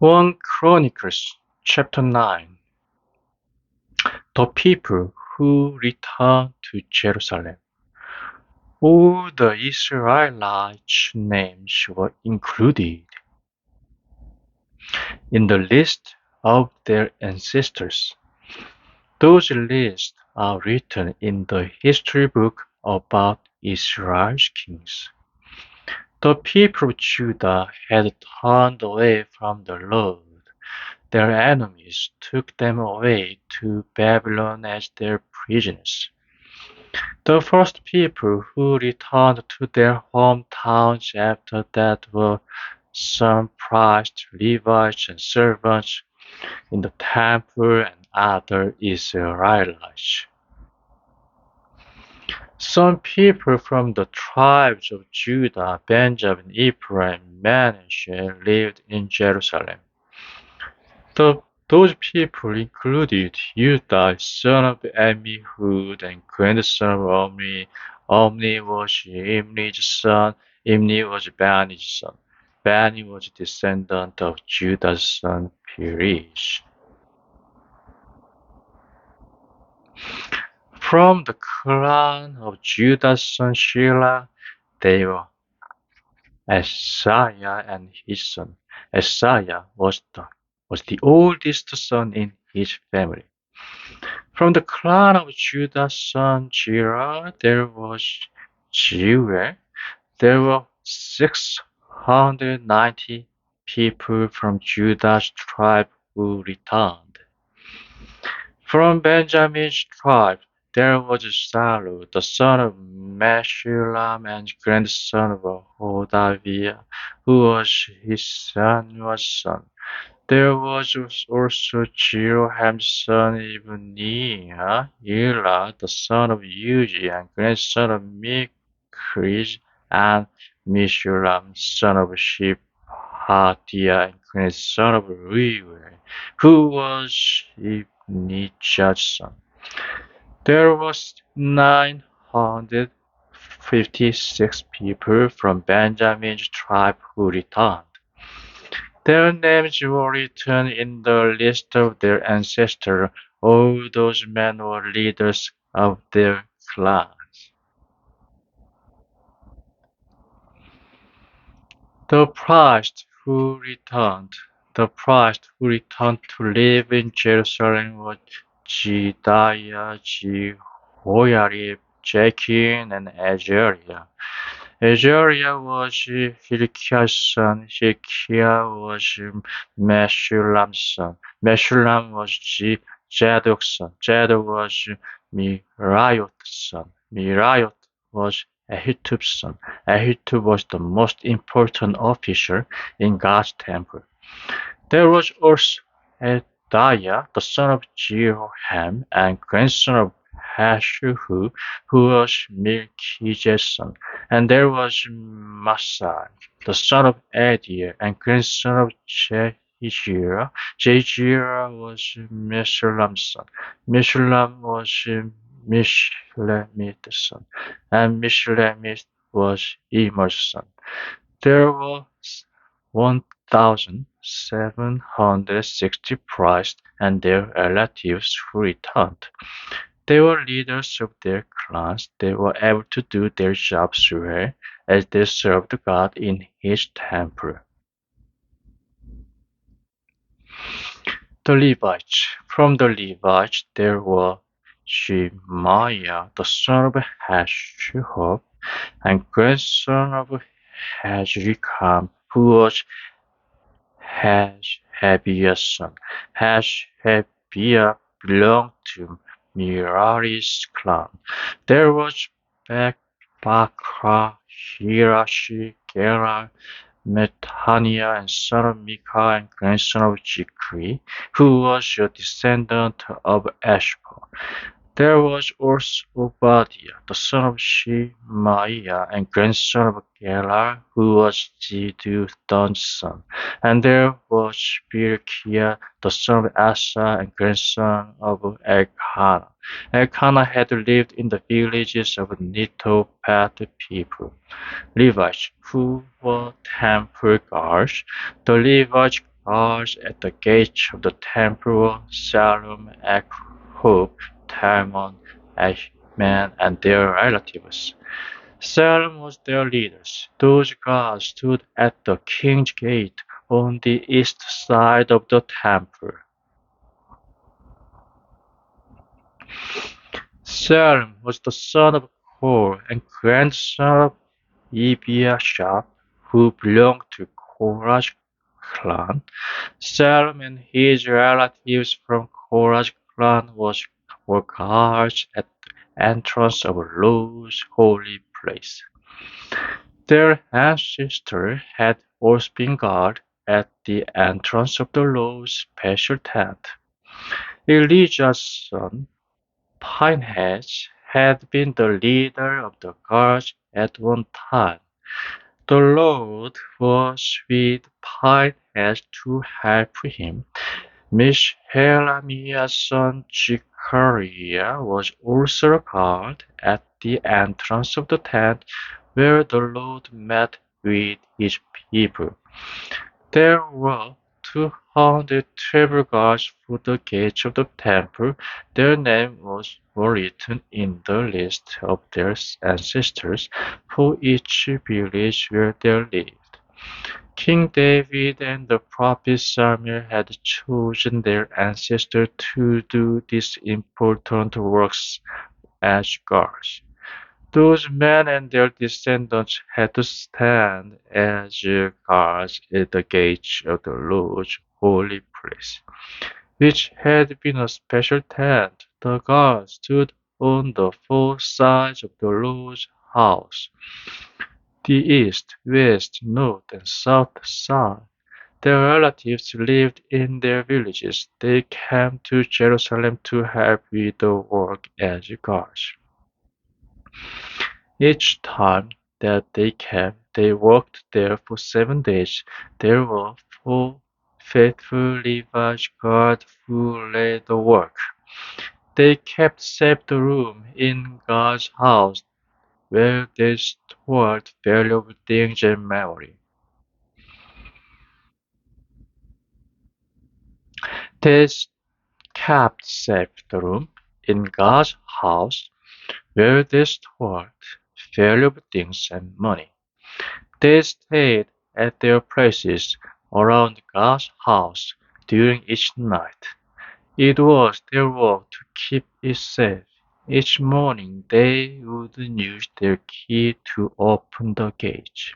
1 Chronicles chapter 9. The people who returned to Jerusalem. All the Israelites' names were included in the list of their ancestors. Those lists are written in the history book about Israel's kings. The people of Judah had turned away from the Lord. Their enemies took them away to Babylon as their prisoners. The first people who returned to their hometowns after that were some priests, Levites, and servants in the temple and other Israelites. Some people from the tribes of Judah, Benjamin, Ephraim, and Manasseh lived in Jerusalem. Those people included Judah, son of Ammihud and grandson of Omri. Omri was Imri's son. Imri was Bani's son. Bani was a descendant of Judah's son Perez. From the clan of Judah's son Shelah, they were Isaiah and his son. Isaiah was the oldest son in his family. From the clan of Judah's son Jerah, there was Jeuel. There were 690 people from Judah's tribe who returned. From Benjamin's tribe, there was Salu, the son of Meshullam and grandson of Hodaviah, who was his son's son. There was also Jeroham's son Ibniah, Elah, the son of Uzi and grandson of Mikri, and Meshullam, son of Shephatiah and grandson of Reuel, who was Ibnijah's son. There was 956 people from Benjamin's tribe who returned. Their names were written in the list of their ancestors. All those men were leaders of their clans. The priest who returned to live in Jerusalem was Jedaiah, Jehoiarib, Jachin, and Azariah. Azariah was Hilkiah's son. Hilkiah was Meshullam's son. Meshullam was Zadok's son. Zadok was Meraiot's son. Meraiot was Ahitub's son. Ahitub was the most important officer in God's temple. There was also Adaiah, the son of Jeroham and grandson of Hashuhu, who was Melchizedek's son. And there was Masai, the son of Adiel and grandson of Jehiel. Jehiel was Meshullam's son. Meshullam was Mishlemith's son. And Mishlemith was Emer's son. There were 1,760 priests and their relatives who returned. They were leaders of their clans. They were able to do their jobs well as they served God in His temple. The Levites. From the Levites there were Shemaiah, the son of Hashub, and grandson of Hazrikam, who was Hashabiah's son. Hashabiah belonged to Merari's clan. There was Bakra, Hirashi, Gera, Methaniah, and son of Micah and grandson of Zikri, who was a descendant of Ashbel. There was also Obadiah, the son of Shemaiah and grandson of Gerar, who was Jeduthun's son. And there was Berechiah, the son of Asa and grandson of Elkanah. Elkanah had lived in the villages of Netophath people. Levites, who were temple guards. The Levites guards at the gates of the temple were Salom, Akub, Talmon, Ashman, and their relatives. Salem was their leaders. Those guards stood at the king's gate on the east side of the temple. Salem was the son of Kor and grandson of Ebiashap, who belonged to Korah's clan. Salem and his relatives from Korah's clan were guards at the entrance of Lord's holy place. Their ancestors had also been guard at the entrance of the Lord's special tent. Elijah's son, Pinehas, had been the leader of the guards at one time. The Lord was with Pinehas to help him. Meshelemiah's son Zechariah was also a guard at the entrance of the tent where the Lord met with his people. There were 212 guards for the gates of the temple. Their names were written in the list of their ancestors for each village where they lived. King David and the prophet Samuel had chosen their ancestors to do these important works as guards. Those men and their descendants had to stand as guards at the gates of the Lord's holy place, which had been a special tent. The guards stood on the four sides of the Lord's house, the east, west, north, and south side. Their relatives lived in their villages. They came to Jerusalem to help with the work as guards. Each time that they came, they worked there for 7 days. There were 4 faithful Levites guards who led the work. They kept safe the room in God's house where they stored valuable things and memory. They kept safe the room in God's house where they stored valuable things and money. They stayed at their places around God's house during each night. It was their work to keep it safe. Each morning they would use their key to open the gates.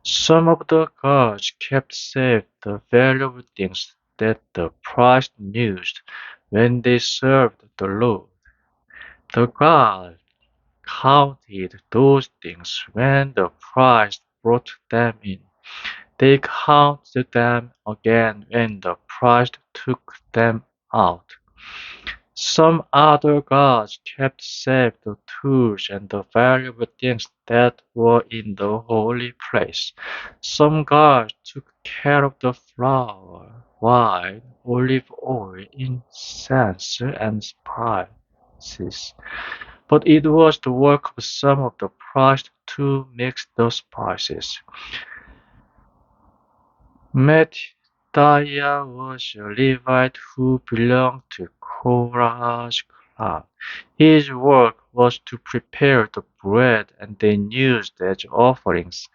Some of the guards kept safe the valuable things that the priest used when they served the Lord. The guards counted those things when the priest brought them in. They counted them again when the priest took them out. Some other guards kept safe the tools and the valuable things that were in the holy place. Some guards took care of the flour, wine, olive oil, incense, and spices. But it was the work of some of the priests to mix the spices. Mattathiah was a Levite who belonged to Korah's clan. His work was to prepare the bread and then use it as offerings.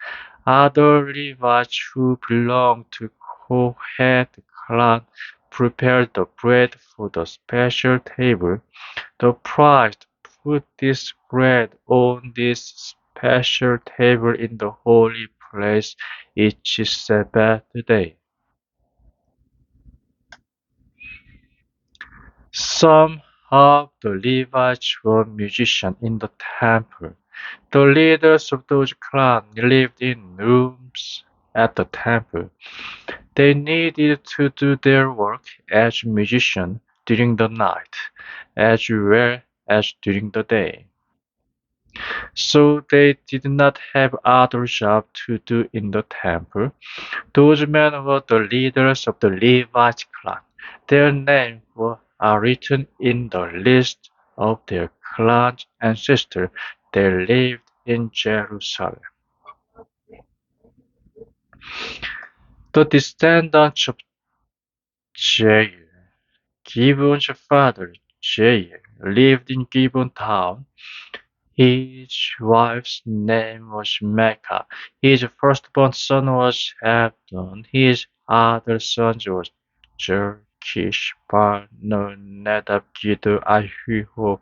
Other Levites who belonged to Kohath clan prepared the bread for the special table. The priest put this bread on this special table in the holy place each Sabbath day. Some of the Levites were musicians in the temple. The leaders of those clans lived in rooms at the temple. They needed to do their work as musicians during the night, as well as during the day. So they did not have other job to do in the temple. Those men were the leaders of the Levite clan. Their names are written in the list of their clan ancestors. They lived in Jerusalem. The descendants of Jair, Gibeon's father, Jair, lived in Gibeon town. His wife's name was Mecca. His firstborn son was Abdon. His other sons were Jerkish, Barno, Nadab, Giddo, Ahiho,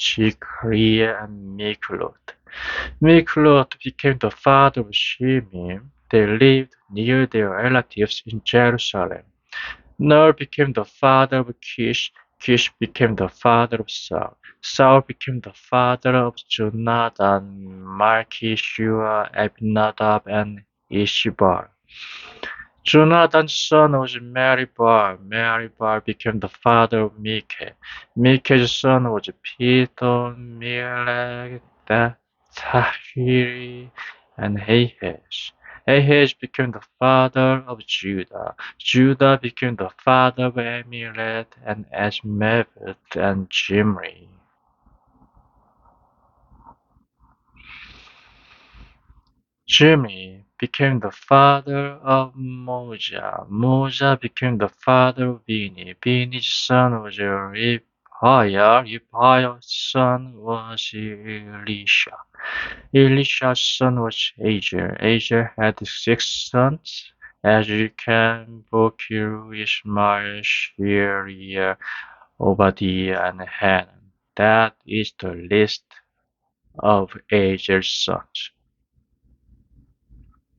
Zechariah, and Miklot. Miklot became the father of Shimei. They lived near their relatives in Jerusalem. Ner became the father of Kish. Kish became the father of Saul. Saul became the father of Jonathan, Malchishua, Abinadab, and Ishbar. Jonathan's son was Meribah. Meribah became the father of Micah. Micah's son was Peter, Melech, Tahiri, and Ahaz. Ahaz became the father of Judah. Judah became the father of Emilet and Ashmavet and Jimri. Jimmy became the father of Moja. Moja became the father of Bini. Bini's son was Rephaiah. Rephaiah's son was Elisha. Elisha's son was Azer. Azer had 6 sons: Azrikam, Bokiru, Ishmael, Sheariah, Obadiah, and Hanan. That is the list of Azer's sons.